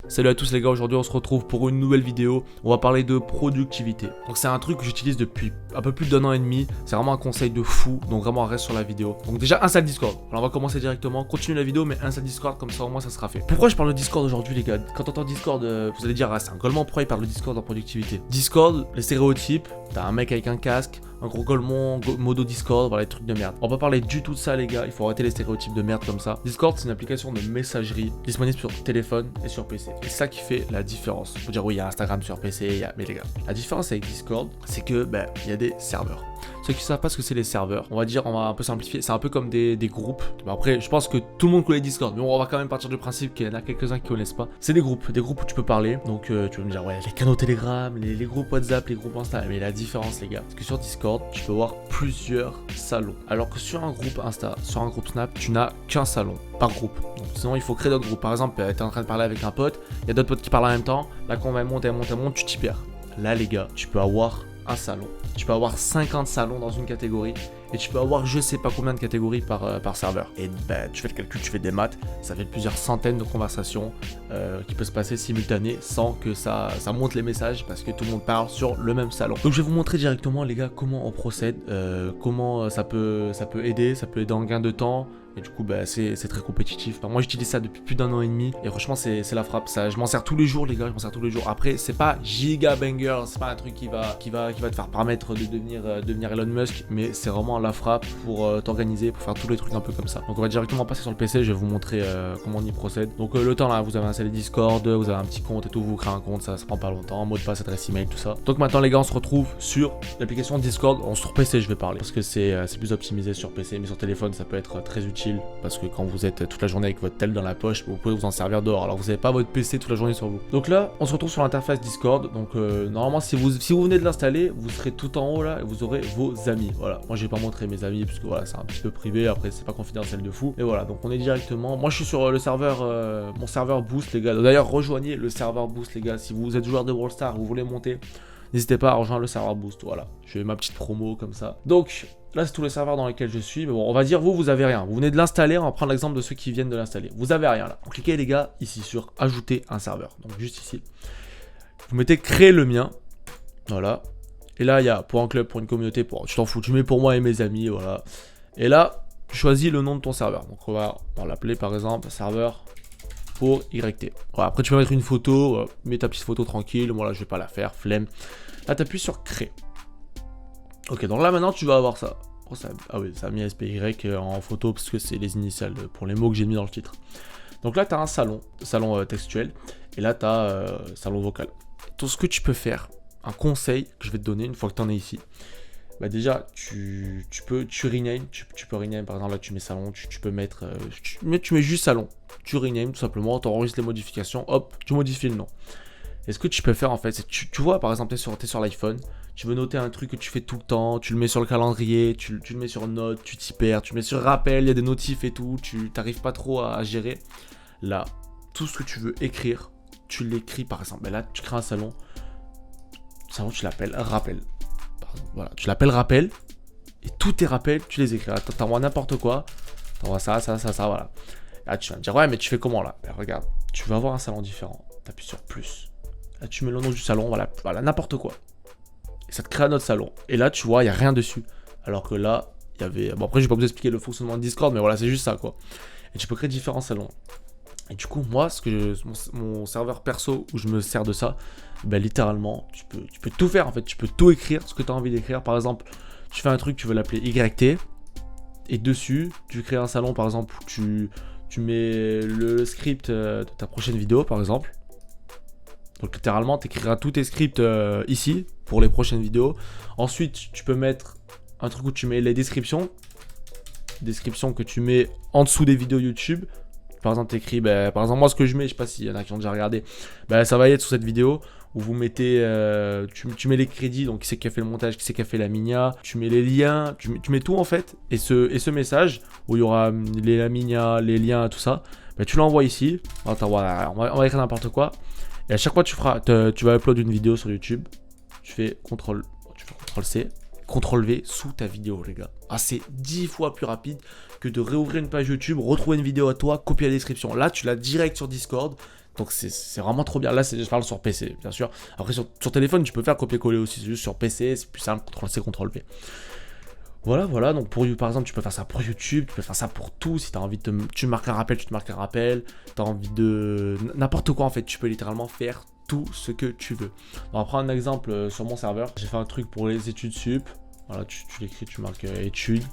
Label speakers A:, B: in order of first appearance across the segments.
A: Salut à tous les gars, aujourd'hui on se retrouve pour une nouvelle vidéo. On va parler de productivité. Donc c'est un truc que j'utilise depuis un peu plus d'un an et demi. C'est vraiment un conseil de fou, donc vraiment reste sur la vidéo. Donc déjà installe Discord. Alors on va commencer directement, continue la vidéo mais installe Discord comme ça au moins ça sera fait. Pourquoi je parle de Discord aujourd'hui les gars? Quand on entend Discord, vous allez dire ah c'est un golemon, pourquoi il parle de Discord en productivité? Discord, les stéréotypes, t'as un mec avec un casque, un gros golemon, modo Discord, voilà les trucs de merde. On va pas parler du tout de ça les gars, il faut arrêter les stéréotypes de merde comme ça. Discord c'est une application de messagerie disponible sur téléphone et sur PC. Et c'est ça qui fait la différence. Faut dire oui il y a Instagram sur PC, mais les gars, la différence avec Discord c'est que il y a des serveurs. Ceux qui savent pas ce que c'est les serveurs, on va un peu simplifier, c'est un peu comme des groupes. Après je pense que tout le monde connaît Discord, mais on va quand même partir du principe qu'il y en a quelques-uns qui connaissent pas. C'est des groupes où tu peux parler. Donc tu vas me dire ouais les canaux Telegram, les groupes WhatsApp, les groupes Insta, mais la différence les gars, c'est que sur Discord tu peux voir plusieurs salons. Alors que sur un groupe Insta, sur un groupe Snap, tu n'as qu'un salon par groupe. Donc, sinon il faut créer d'autres groupes. Par exemple, tu es en train de parler avec un pote, il y a d'autres potes qui parlent en même temps, là quand on va monter, tu t'y perds. Là les gars, tu peux avoir un salon. Tu peux avoir 50 salons dans une catégorie et tu peux avoir je sais pas combien de catégories par serveur. Et tu fais le calcul, tu fais des maths, ça fait plusieurs centaines de conversations qui peuvent se passer simultanées sans que ça monte les messages parce que tout le monde parle sur le même salon. Donc je vais vous montrer directement les gars comment on procède, comment ça peut aider, en gain de temps. Et du coup c'est très compétitif. Enfin, moi j'utilise ça depuis plus d'un an et demi et franchement c'est la frappe. Ça, je m'en sers tous les jours les gars, je m'en sers tous les jours. Après c'est pas giga banger, c'est pas un truc qui va te faire permettre de devenir Elon Musk, mais c'est vraiment la frappe pour t'organiser, pour faire tous les trucs un peu comme ça. Donc on va directement passer sur le PC, je vais vous montrer comment on y procède. Donc le temps là, vous avez installé Discord, vous avez un petit compte et tout, vous créez un compte, ça prend pas longtemps, mot de passe, adresse email, tout ça. Donc maintenant les gars on se retrouve sur l'application Discord, sur PC je vais parler parce que c'est plus optimisé sur PC, mais sur téléphone ça peut être très utile parce que quand vous êtes toute la journée avec votre tel dans la poche, vous pouvez vous en servir dehors alors vous n'avez pas votre PC toute la journée sur vous. Donc là on se retrouve sur l'interface Discord. Donc normalement si vous venez de l'installer, vous serez tout en haut là et vous aurez vos amis. Voilà, moi je vais pas montrer mes amis parce que voilà c'est un petit peu privé, après c'est pas confidentiel de fou. Et voilà, donc on est directement, moi je suis sur le serveur, mon serveur Boost les gars. D'ailleurs rejoignez le serveur Boost les gars, si vous êtes joueur de Brawl Stars, vous voulez monter, n'hésitez pas à rejoindre le serveur Boost. Voilà, je fais ma petite promo comme ça. Donc là c'est tous les serveurs dans lesquels je suis, mais bon on va dire vous avez rien, vous venez de l'installer, on va prendre l'exemple de ceux qui viennent de l'installer, vous avez rien là. Donc cliquez les gars ici sur ajouter un serveur, donc juste ici, vous mettez créer le mien, voilà. Et là, il y a pour un club, pour une communauté, tu t'en fous, tu mets pour moi et mes amis, voilà. Et là, tu choisis le nom de ton serveur. Donc on va l'appeler par exemple serveur pour YT. Voilà, après tu peux mettre une photo, mets ta petite photo tranquille, moi là je vais pas la faire, flemme. Là tu appuies sur créer. Ok, donc là maintenant tu vas avoir ça. Oh, ah oui, ça a mis SPY en photo parce que c'est les initiales pour les mots que j'ai mis dans le titre. Donc là tu as un salon textuel, et là tu as salon vocal. Tout ce que tu peux faire, un conseil que je vais te donner une fois que tu en es ici, déjà tu peux rename, tu peux rename par exemple. Là tu mets salon, tu peux mettre tu mets juste salon, tu rename tout simplement, tu enregistres les modifications, hop tu modifies le nom. Et ce que tu peux faire en fait, c'est tu vois par exemple t'es sur l'iPhone, tu veux noter un truc que tu fais tout le temps, tu le mets sur le calendrier, tu le mets sur note, tu t'y perds, tu mets sur rappel, il y a des notifs et tout, tu t'arrives pas trop à gérer. Là tout ce que tu veux écrire, tu l'écris par exemple. Là tu crées un salon, tu l'appelles rappel. Voilà, tu l'appelles rappel et tous tes rappels, tu les écris. T'envoies n'importe quoi, t'envoies ça, voilà. Là, tu vas me dire, ouais, mais tu fais comment là? Regarde, tu vas avoir un salon différent. T'appuies sur plus. Là, tu mets le nom du salon, voilà, n'importe quoi. Et ça te crée un autre salon. Et là, tu vois, il n'y a rien dessus. Alors que là, il y avait. Bon, après, je vais pas vous expliquer le fonctionnement de Discord, mais voilà, c'est juste ça, quoi. Et tu peux créer différents salons. Et du coup, moi, mon serveur perso où je me sers de ça, littéralement, tu peux tout faire en fait. Tu peux tout écrire, ce que tu as envie d'écrire. Par exemple, tu fais un truc, tu veux l'appeler YT, et dessus, tu crées un salon par exemple où tu mets le script de ta prochaine vidéo par exemple. Donc littéralement, tu écriras tous tes scripts ici pour les prochaines vidéos. Ensuite, tu peux mettre un truc où tu mets les descriptions que tu mets en dessous des vidéos YouTube. Par exemple, t'écris, par exemple, moi ce que je mets, je sais pas s'il y en a qui ont déjà regardé, ça va y être sur cette vidéo où vous mettez, tu mets les crédits, donc qui c'est qui a fait le montage, qui c'est qui a fait la minia, tu mets les liens, tu mets tout en fait, et ce message où il y aura la minia, les liens, tout ça, tu l'envoies ici. Attends, voilà, on va écrire n'importe quoi, et à chaque fois tu vas upload une vidéo sur YouTube, tu fais CTRL-C, CTRL-V sous ta vidéo les gars. C'est 10 fois plus rapide que de réouvrir une page YouTube, retrouver une vidéo à toi, copier la description. Là tu l'as direct sur Discord, Donc c'est vraiment trop bien. Là, je parle sur PC, bien sûr. Après, sur téléphone, tu peux faire copier-coller aussi. C'est juste sur PC, c'est plus simple, CTRL-C, CTRL-V. Voilà, donc par exemple, tu peux faire ça pour YouTube, tu peux faire ça pour tout, si tu as envie de tu marques un rappel, tu te marques un rappel, tu as envie de... N'importe quoi en fait, tu peux littéralement faire tout ce que tu veux. On va prendre un exemple sur mon serveur, j'ai fait un truc pour les études sup, voilà, tu l'écris, tu marques études,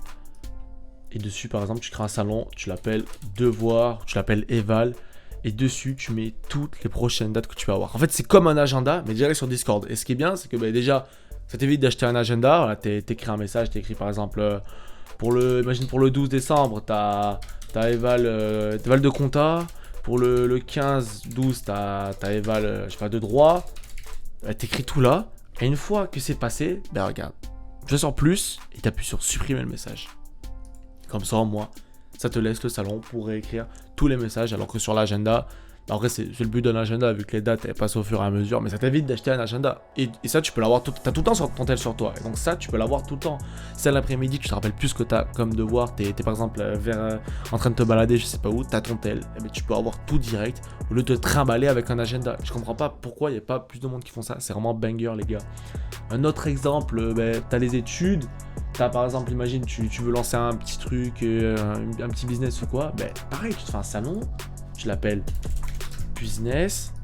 A: et dessus par exemple, tu crées un salon, tu l'appelles devoir, tu l'appelles éval, et dessus, tu mets toutes les prochaines dates que tu vas avoir. En fait, c'est comme un agenda, mais direct sur Discord. Et ce qui est bien, c'est que déjà... Ça t'évite d'acheter un agenda, voilà, t'écris un message, t'écris par exemple, imagine pour le 12 décembre, t'as éval de compta, pour le 15-12, t'as éval, je sais pas, de droit, t'écris tout là, et une fois que c'est passé, ben regarde, tu vas sur plus, et t'appuies sur supprimer le message. Comme ça, moi, ça te laisse le salon pour réécrire tous les messages, alors que sur l'agenda, après, c'est le but d'un agenda, vu que les dates elles passent au fur et à mesure, mais ça t'évite d'acheter un agenda. Et ça, tu peux l'avoir t'as tout le temps sur ton tel sur toi. Et donc, ça, tu peux l'avoir tout le temps. Si à l'après-midi, tu te rappelles plus ce que t'as comme devoir, t'es par exemple en train de te balader, je sais pas où, t'as ton tel, et ben, tu peux avoir tout direct au lieu de te trimballer avec un agenda. Je comprends pas pourquoi il n'y a pas plus de monde qui font ça. C'est vraiment banger, les gars. Un autre exemple, t'as les études. T'as par exemple, imagine, tu veux lancer un petit truc, un petit business ou quoi. Ben, pareil, tu te fais un salon, tu l'appelles business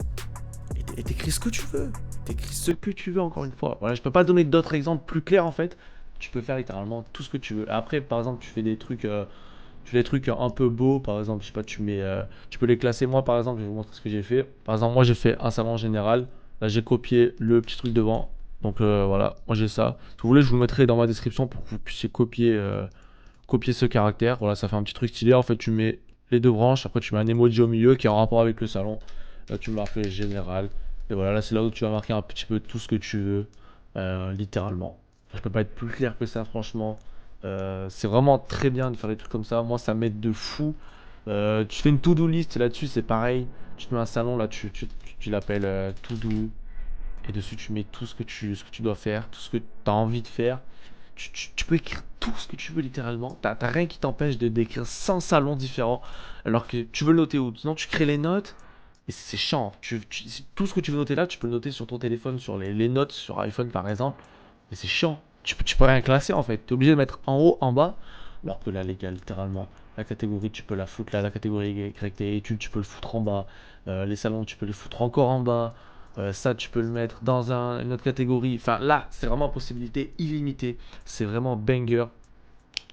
A: et t'écris ce que tu veux. T'écris ce que tu veux, encore une fois. Voilà, je peux pas donner d'autres exemples plus clairs en fait. Tu peux faire littéralement tout ce que tu veux. Après, par exemple, tu fais des trucs un peu beaux. Par exemple, je sais pas, tu peux les classer. Moi, par exemple, je vais vous montrer ce que j'ai fait. Par exemple, moi, j'ai fait un salon général. Là, j'ai copié le petit truc devant. Donc voilà, moi j'ai ça. Si vous voulez, je vous le mettrai dans ma description pour que vous puissiez copier ce caractère. Voilà, ça fait un petit truc stylé. En fait, tu mets les deux branches. Après, tu mets un emoji au milieu qui est en rapport avec le salon. Là, tu marques le général. Et voilà, là, c'est là où tu vas marquer un petit peu tout ce que tu veux. Littéralement. Enfin, je peux pas être plus clair que ça, franchement. C'est vraiment très bien de faire des trucs comme ça. Moi, ça m'aide de fou. Tu fais une to-do list là-dessus, c'est pareil. Tu te mets un salon, là, tu l'appelles to-do. Et dessus, tu mets tout ce que tu dois faire, tout ce que tu as envie de faire. Tu peux écrire tout ce que tu veux littéralement. T'as rien qui t'empêche d'écrire 100 salons différents alors que tu veux le noter où. Sinon tu crées les notes et c'est chiant. Tout ce que tu veux noter là, tu peux le noter sur ton téléphone, sur les notes, sur iPhone par exemple. Mais c'est chiant. Tu peux rien classer en fait. Tu es obligé de mettre en haut, en bas. Alors que là, les gars, littéralement, la catégorie, tu peux la foutre là. La catégorie avec tes études, tu peux le foutre en bas. Les salons, tu peux les foutre encore en bas. Ça, tu peux le mettre dans une autre catégorie. Enfin, là, c'est vraiment possibilité illimitée. C'est vraiment banger.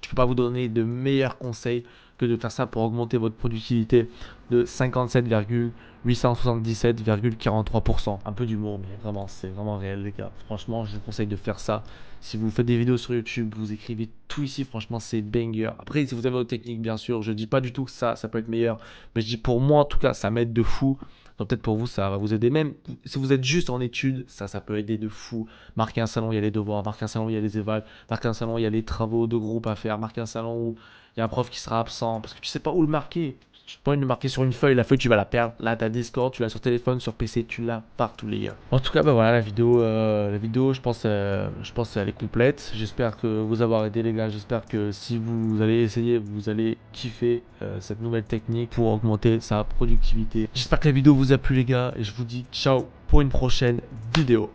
A: Je peux pas vous donner de meilleurs conseils que de faire ça pour augmenter votre productivité de 57,877,43%. Un peu d'humour, mais vraiment, c'est vraiment réel, les gars. Franchement, je vous conseille de faire ça. Si vous faites des vidéos sur YouTube, vous écrivez tout ici, franchement, c'est banger. Après, si vous avez votre technique, bien sûr, je dis pas du tout que ça peut être meilleur, mais je dis pour moi, en tout cas, ça m'aide de fou. Donc peut-être pour vous, ça va vous aider. Même si vous êtes juste en études, ça peut aider de fou. Marquer un salon, il y a les devoirs. Marquer un salon, il y a les évals. Marquer un salon, il y a les travaux de groupe à faire. Marquer un salon où il y a un prof qui sera absent. Parce que tu sais pas où le marquer. Tu peux pas le marquer sur une feuille. La feuille, tu vas la perdre. Là, t'as Discord, tu l'as sur téléphone, sur PC, tu l'as partout, les gars. En tout cas, bah voilà, la vidéo, je pense qu'elle est complète. J'espère que vous avoir aidé, les gars. J'espère que si vous allez essayer, vous allez kiffer cette nouvelle technique pour augmenter sa productivité. J'espère que la vidéo vous a plu, les gars. Et je vous dis ciao pour une prochaine vidéo.